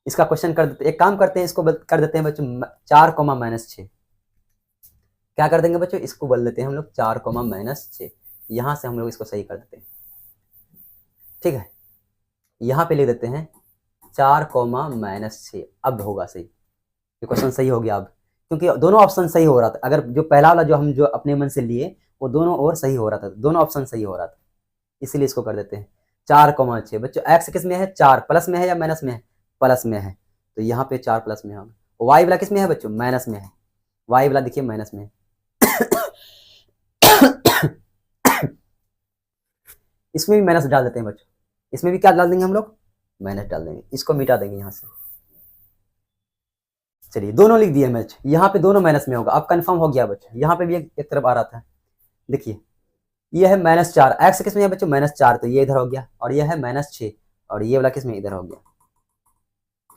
इसका क्वेश्चन कर देते, एक काम करते हैं, इसको कर देते हैं बच्चों 4 कोमा -6। क्या कर देंगे बच्चों, इसको बोल देते हैं हम लोग 4 कोमा -6। यहाँ से हम लोग इसको सही कर देते हैं, ठीक है। यहाँ पे लिख देते हैं 4 कोमा -6। अब होगा सही, ये क्वेश्चन सही हो गया अब, क्योंकि दोनों ऑप्शन सही हो रहा था। अगर जो पहला वाला जो हम जो अपने मन से लिए वो दोनों और सही हो रहा था, दोनों ऑप्शन सही हो रहा था, इसीलिए इसको कर देते हैं 4,6। बच्चों एक्स किस में है, 4 प्लस में है या माइनस में है, प्लस में है, तो यहाँ पे 4 प्लस में होगा। वाई वाला किस में है बच्चों, माइनस में है, वाई वाला देखिए माइनस में है। इसमें भी माइनस डाल देते हैं बच्चों, इसमें भी क्या डाल देंगे हम लोग, माइनस डाल देंगे, इसको मिटा देंगे यहाँ से। चलिए दोनों लिख दिए मैच, यहाँ पे दोनों माइनस में होगा। अब कंफर्म हो गया बच्चों, यहाँ पे भी एक तरफ आ रहा था, देखिए ये है -4, एक्स किस में है बच्चों, -4, तो ये इधर हो गया, और ये है -6, और ये वाला किस में इधर हो गया,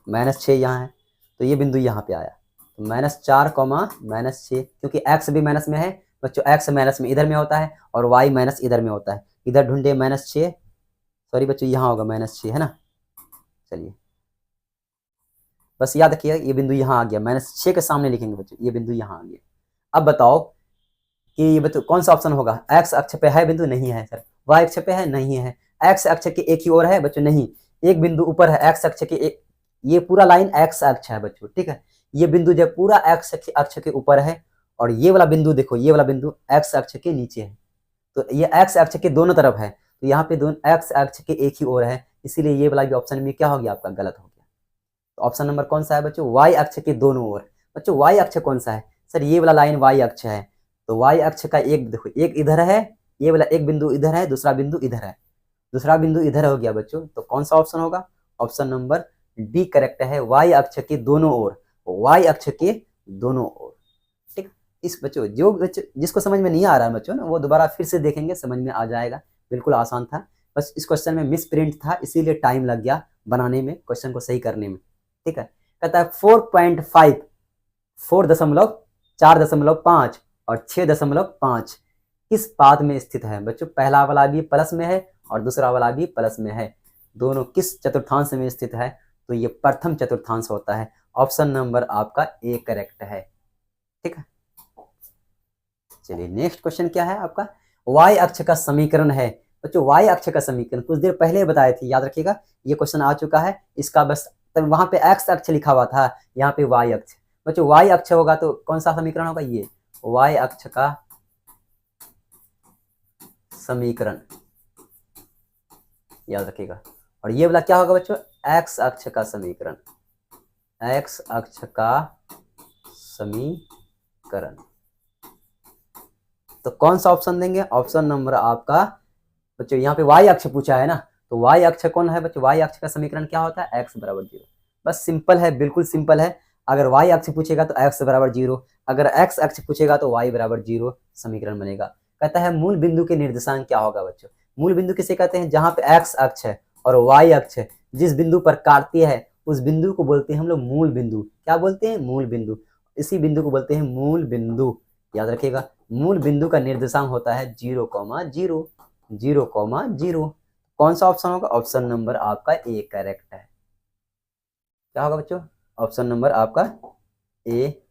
-6 यहाँ है, तो ये बिंदु यहाँ पे आया, तो -4 कोमा -6, क्योंकि एक्स भी माइनस में है बच्चों, एक्स माइनस में इधर में होता है और वाई माइनस इधर में होता है, इधर ढूंढे -6, सॉरी बच्चों यहाँ होगा -6 है ना। चलिए बस याद रखिए ये बिंदु यहाँ आ गया, -6 के सामने लिखेंगे बच्चों, ये बिंदु यहाँ आ गया। अब बताओ कि ये बच्चों कौन सा ऑप्शन होगा, एक्स अक्ष पे है बिंदु, नहीं है सर। वाई अक्ष पे है, नहीं है। एक्स अक्ष के एक ही ओर है बच्चों, नहीं, एक बिंदु ऊपर है एक्स अक्ष के एक, ये पूरा लाइन एक्स अक्ष है बच्चों, ठीक है। ये बिंदु जब पूरा एक्स अक्ष के ऊपर है, और ये वाला बिंदु देखो, ये वाला बिंदु एक्स अक्ष के नीचे है, तो ये एक्स अक्ष के दोनों तरफ है, तो यहाँ पे दोनों एक्स अक्ष के एक ही ओर है, इसीलिए ये वाला भी ऑप्शन में क्या हो गया आपका, गलत हो गया। तो ऑप्शन नंबर कौन सा है बच्चों, वाई अक्ष के दोनों ओर। बच्चों वाई अक्ष कौन सा है सर, ये वाला लाइन वाई अक्ष है, तो वाई अक्ष का एक देखो, एक इधर है, ये वाला एक बिंदु इधर है, दूसरा बिंदु इधर है, दूसरा बिंदु इधर हो गया बच्चों, तो कौन सा ऑप्शन होगा, ऑप्शन नंबर डी करेक्ट है, वाई अक्ष के दोनों ओर, वाई अक्ष के दोनों ओर, ठीक। इस बच्चों जो बच्चों जिसको समझ में नहीं आ रहा है बच्चों ना, वो दोबारा फिर से देखेंगे, समझ में आ जाएगा, बिल्कुल आसान था। बस इस क्वेश्चन में मिस प्रिंट था, इसीलिए टाइम लग गया बनाने में, क्वेश्चन को सही करने में, ठीक है। कहता है 4.5, 4.5 और 6.5 किस पाद में स्थित है बच्चों, पहला वाला भी प्लस में है और दूसरा वाला भी प्लस में है, दोनों किस चतुर्थांश में स्थित है, तो ये प्रथम चतुर्थांश होता है। ऑप्शन नंबर आपका ए करेक्ट है, ठीक है। चलिए नेक्स्ट क्वेश्चन क्या है आपका, वाई अक्ष का समीकरण है बच्चों, वाई अक्ष का समीकरण कुछ देर पहले बताए थे, याद रखिएगा, ये क्वेश्चन आ चुका है, इसका बस तब वहां पे एक्स अक्ष लिखा हुआ था, यहाँ पे वाई अक्ष बच्चों, वाई अक्ष होगा तो कौन सा समीकरण होगा, ये वाई अक्ष का समीकरण, याद रखिएगा। और ये वाला क्या होगा बच्चों, एक्स अक्ष का समीकरण, एक्स अक्ष का समीकरण, तो कौन सा ऑप्शन देंगे, ऑप्शन नंबर आपका बच्चों, यहाँ पे वाई अक्ष पूछा है ना, तो वाई अक्ष कौन है बच्चों, वाई अक्ष का समीकरण क्या होता है, x बराबर 0। बस सिंपल है, बिल्कुल सिंपल है। अगर वाई अक्ष पूछेगा तो x बराबर 0, अगर x अक्ष पूछेगा तो y बराबर 0 समीकरण बनेगा। कहता है मूल बिंदु के निर्देशांक क्या होगा बच्चों, मूल बिंदु किसे कहते हैं, जहां पे x अक्ष है और y अक्ष है, जिस बिंदु पर काटती है उस बिंदु को बोलते हैं हम लोग मूल बिंदु। क्या बोलते हैं, मूल बिंदु। इसी बिंदु को बोलते हैं मूल बिंदु, याद रखिएगा। मूल बिंदु का निर्देशांक होता है 0,0, 0,0। कौन सा ऑप्शन होगा, ऑप्शन नंबर आपका ए करेक्ट है। क्या होगा बच्चों, ऑप्शन नंबर आपका ए।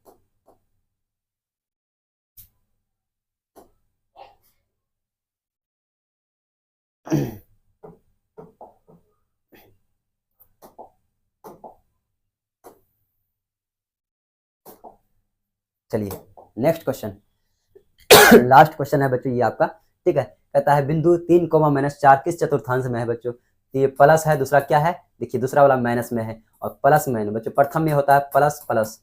चलिए नेक्स्ट क्वेश्चन, लास्ट क्वेश्चन है बच्चों ये आपका, ठीक है। कहता है बिंदु 3,-4 किस चतुर्थांश में है बच्चों, तो ये प्लस है, दूसरा क्या है, देखिए दूसरा वाला माइनस में है, और प्लस माइनस बच्चों, प्रथम में होता है प्लस प्लस,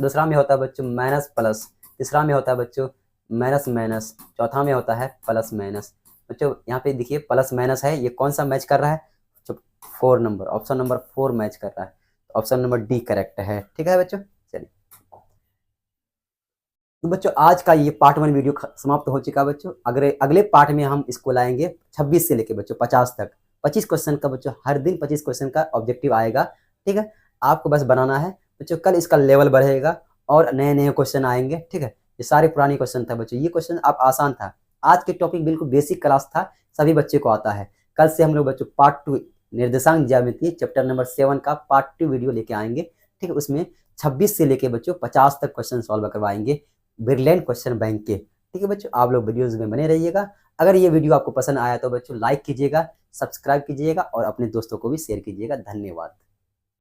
दूसरा में होता है बच्चों माइनस प्लस, तीसरा में होता है बच्चों माइनस माइनस, चौथा में होता है प्लस माइनस। बच्चों यहाँ पे देखिए प्लस माइनस है, ये कौन सा मैच कर रहा है, 4 नंबर, ऑप्शन नंबर 4 मैच कर रहा है, ऑप्शन नंबर डी करेक्ट है, ठीक है बच्चों। चलिए तो बच्चों आज का ये पार्ट 1 वीडियो समाप्त हो चुका है बच्चों। अगले पार्ट में हम इसको लाएंगे 26 से लेके बच्चों 50 तक, 25 क्वेश्चन का बच्चों, हर दिन 25 क्वेश्चन का ऑब्जेक्टिव आएगा, ठीक है। आपको बस बनाना है बच्चों, कल इसका लेवल बढ़ेगा और नए नए क्वेश्चन आएंगे, ठीक है। ये सारे पुराने क्वेश्चन था बच्चों, ये क्वेश्चन आप आसान था, आज के टॉपिक बिल्कुल बेसिक क्लास था, सभी बच्चे को आता है। कल से हम लोग बच्चों पार्ट 2 निर्देशांक ज्यामिति चैप्टर नंबर 7 का पार्ट 2 वीडियो लेके आएंगे। ठीक है, उसमें 26 से लेके बच्चों 50 तक क्वेश्चन सॉल्व करवाएंगे ब्रिलियंट क्वेश्चन बैंक के। ठीक है बच्चों, आप लोग वीडियोस में बने रहिएगा। अगर ये वीडियो आपको पसंद आया तो बच्चों लाइक कीजिएगा, सब्सक्राइब कीजिएगा और अपने दोस्तों को भी शेयर कीजिएगा। धन्यवाद।